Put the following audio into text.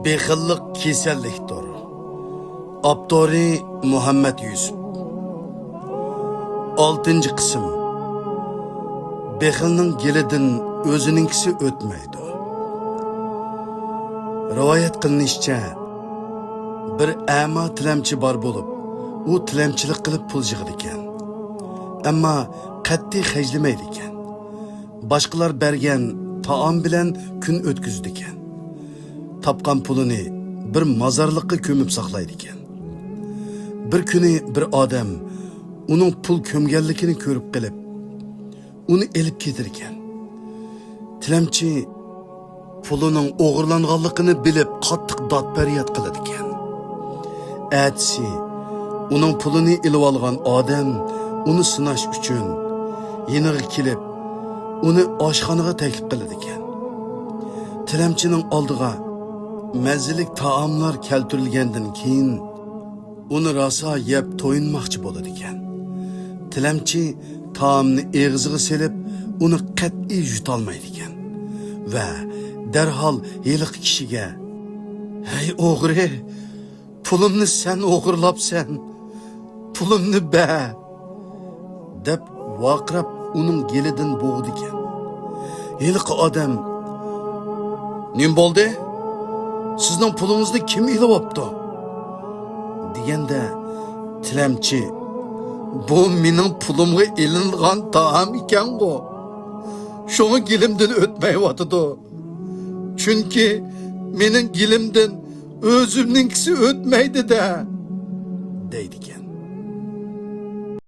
Bexillik kasallikdir. Abdori Muhammed Yusuf. 6. qism. Bexilning gelidan o'zininkisi o'tmaydi. Rivoyat qilinishicha, bir a'mo tilamchi bor bo'lib, u tilamchilik qilib pul yig'adi ekan. Ammo qat'iy xajlamaydi ekan. Boshqalar bergan taom bilan kun o'tkazdi ekan. Topgan pulini bir mozorlikqa ko'mib saqlaydi ekan. Bir kuni bir odam uning pul ko'mganligini ko'rib qilib, uni elib ketar ekan. Tilamchi pulining o'g'irlanganligini bilib qattiq dod-faryod qiladi ekan. Atsi uning pulini ilib olgan odam uni sinash uchun yeniga kelib, uni oshxonaga taklif qiladi ekan. Tilamchining oldiga mazzilik taomlar keltirilgandan keyin uni rosa yeb to'yinmoqchi bo'ladi ekan. Tilamchi taomni og'ziga selib, uni qat'iy yutolmaydi ekan va darhol yeliq kishiga: "Hey o'g'ri, pulimni sen o'g'irlabsan. Pulimni ber" deb vaqirab uning gelidan bo'g'di ekan. Yeliq odam: "Nim bo'ldi? Sizning pulingizni kim ilib olibdi?" deganda tilamchi: "Bu mening pulimga ilingan taom ekan-ku. Şoňa gilimden ötmeýwatdy. Çünki mening gilimden özümninkisi ötmeydi de" deydi.